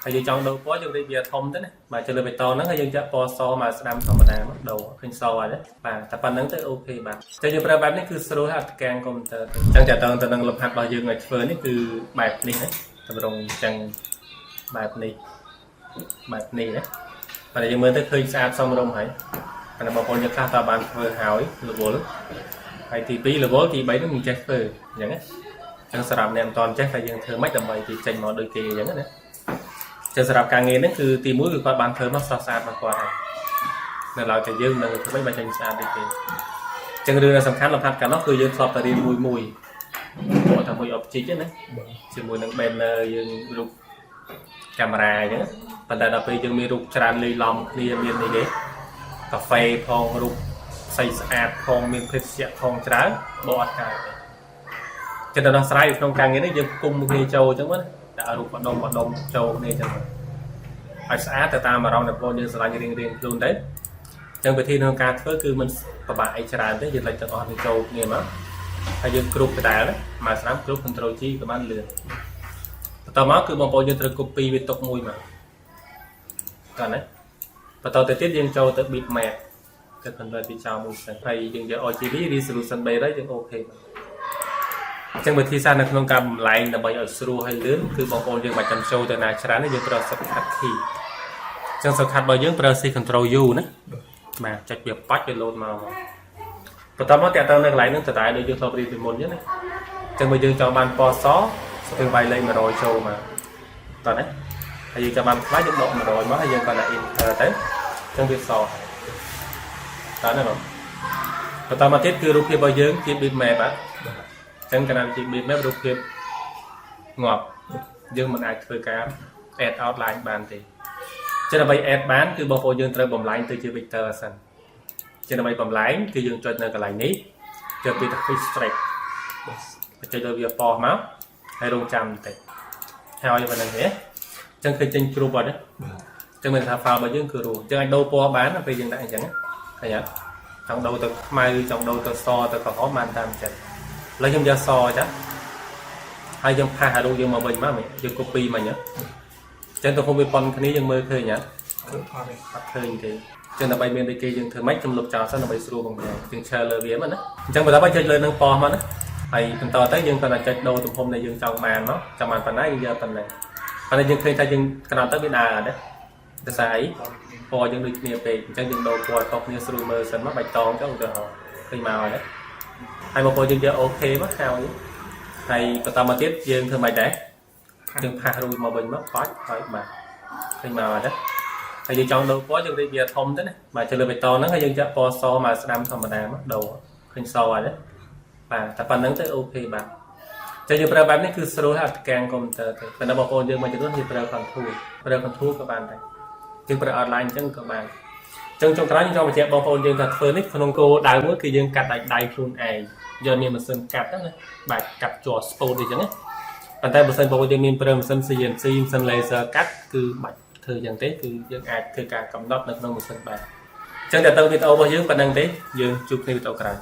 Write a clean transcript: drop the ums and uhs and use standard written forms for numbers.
ហើយយើងចង់ដូរពណ៌យើងរៀបវាធំទៅណាបាទចូលលើបេតងហ្នឹងហើយយើងចាក់ពណ៌សមកស្ដាំធម្មតាមកដូរឃើញសហើយណាបាទតែប៉ុណ្្នឹងទៅអូខេបាទតែយើងប្រើបែបនេះគឺស្រួលហើយអត់កាំងកុំព្យូទ័រអញ្ចឹងចាក់ទៅនឹងលំហាត់របស់យើងឲ្យធ្វើនេះគឺបែបនេះណាតម្រង់អញ្ចឹងបែបនេះណាបាទយើងមើលទៅឃើញស្អាតសមរម្យហើយតែបងប្អូនយើងខ្លះតើបានធ្វើហើយរវល់ហើយទី2រវល់ទី3នឹងមិនចេះធ្វើអញ្ចឹងណាអញ្ចឹងសម្រាប់អ្នកមិនតន់ចេះតែយើងធ្វើម៉េចដើម្បីគេចេញមកដូចគេអញ្ចឹងណាចឹងសម្រាប់ការងារហ្នឹងគឺទី1គឺគាត់បានធ្វើមកស្រស់ស្អាតមកគាត់ហើយនៅឡើយតែយើងនឹងធ្វើមិនបាច់ចេញស្អាតដូចគេចឹងរឿងដែលសំខាន់លំហាត់កាលនោះគឺយើងធ្លាប់តែរៀនមួយគាត់ថាមួយ object ណាជាមួយនឹង banner យើងរូបកាមេរ៉ាអញ្ចឹងប៉ុន្តែដល់ពេលយើងមានរូបច្រើនលាយឡំគ្នាមាននេះទេកាហ្វេផងរូបស្អីស្អាតផងមានភេសជ្ជៈផងច្រើនបោះអត់កើតទេចឹងដល់ស្រ័យក្នុងការងារនេះយើងគុំគ្នាចូលអញ្ចឹងណាដាក់រូបម្ដុំចូលគ្នាចឹងឲ្យស្អាតទៅតាមអារម្មណ៍ដែលបងយើងស្រឡាញ់រៀងខ្លួនទៅចឹងវិធីក្នុងការធ្វើគឺមិនពិបាកអីច្រើនទេយើងលេចទាំងអស់នេះចូលគ្នាមកហើយយើងគ្រប់កដាលមកស្ដាំគ្រប់ Ctrl G ក៏បានលឿនបន្តមកគឺបងប្អូនយើងត្រូវ copy វាទុកមួយមកតើណាបន្តទៅទៀតយើងចូលទៅ bitmap ទៅ convert ពីចោលមួយសិនហើយយើងយក RGB resolution 300យើងអូខេអញ្ចឹងវិធីសាស្ត្រនៅក្នុងការបំលែងដើម្បីឲ្យស្រួលហើយលឿនគឺបងប្អូនយើងមិនចាំចូលទៅណាច្រើនទេយើងប្រើ shortcut key អញ្ចឹង shortcut របស់យើងប្រើ C Ctrl U ណាបាទចុចវាបាច់វាលោតមកបន្តមកតាក់ទងនៅកន្លែងហ្នឹងតើដូចយើងធ្លាប់រៀនពីមុនអញ្ចឹងណាអញ្ចឹងបើយើងចង់បានពណ៌សស្ទើរបាយលេខ100ចូលមកតើណាហើយយើងចង់បានខ្លាចយើងដក100មកហើយយើងគាត់ដាក់ enter ទៅអញ្ចឹងវាសតើណាបន្តមកទៀតគឺរូបភាពរបស់យើងជា bitmap បាទចឹងកាលណាជា bitmap រូបភាពងាប់យើងមិនអាចធ្វើការ add outline បានទេចឹងដើម្បី add បានគឺបងប្អូនយើងត្រូវបំលែងទៅជា vector សិនចឹងដើម្បីបំលែងគឺយើងចុចនៅកន្លែងនេះចុចពី fish strike ចុចលើវាប៉ោះមកហើយរងចាំបន្តិចហើយប៉ុណ្្នឹងទេចឹងគឺចេញគ្រូបអត់ទេចឹងមានថា file របស់យើងគឺរួមចឹងអាចដូរពណ៌បានពេលយើងដាក់អញ្ចឹងឃើញអត់ចង់ដូរទៅខ្មៅចង់ដូរទៅសទៅក្រហមបានតាមចិត្តឥឡូវខ្ញុំយកសចាហើយយើងផាសអារូបយើងមកវិញមកយើង copy មកអញ្ចឹងទៅខ្ញុំវាប៉ុនគ្នាយើងមើលឃើញអត់អត់ឃើញទេចឹងដើម្បីមានដូចគេយើងធ្វើម៉េចខ្ញុំលុបចោលសិនដើម្បីស្រួលបងប្អូនយើង share លើវាមកណាអញ្ចឹងបន្តមកចុចលើនឹងប៉ោះមកណាហើយបន្តទៅយើងគាត់តែចុចដូរទំហំដែលយើងចង់បានមកចង់បានប៉ុណ្ណាយើងយកប៉ុណ្ណឹងប៉ុន្តែយើងឃើញថាយើងក្រោយទៅវាដើរអត់ទេដោយសារអីពណ៌យើងដូចគ្នាពេកអញ្ចឹងយើងដូរពណ៌ឲ្យខុសគ្នាស្រួលមើលសិនមកបៃតងទៅឧទាហរណ៍ឃើញមកហើយណាហើយបងប្អូនយើងយកអូខេមកហើយបន្តមកទៀតយើងធ្វើម៉េចដែរយើងផាសរួចមកវិញមកបាច់ហើយបាទឃើញមកអត់ទេហើយយើងចង់ដូរពណ៌យើងរៀបវាធំទៅណាបាទចូលលើបេតងហ្នឹងហើយយើងចាក់ពណ៌សមកស្ដាំធម្មតាមកដូរឃើញសហើយណាបាទតែប៉ុណ្្នឹងទៅអូខេបាទចឹងយើងប្រើបែបនេះគឺស្រួលហើយអត់កាំងកុំព្យូទ័រទេប៉ុន្តែបងប្អូនយើងមួយចំនួនយើងប្រើ control ក៏បានដែរយើងប្រើ outline អញ្ចឹងក៏បានចឹងចុងក្រោយខ្ញុំចង់បញ្ជាក់បងប្អូនយើងថាធ្វើនេះក្នុងគោលដៅមួយគឺយើងកាត់ដៃខ្លួនឯងយកមានម៉ាស៊ីនកាត់ហ្នឹងណាបាទកាត់ជាប់ spot អីចឹងណាប៉ុន្តែបើសិនបងប្អូនយើងមានប្រើម៉ាស៊ីន CNC ម៉ាស៊ីន laser កាត់គឺបាច់ធ្វើយ៉ាងទេគឺយើងអាចធ្វើការកំណត់នៅក្នុងម៉ាស៊ីនបានអញ្ចឹងតើទៅវីដេអូរបស់យើងប៉ុណ្្នឹងទេយើងជួបគ្នាវីដេអូក្រោយ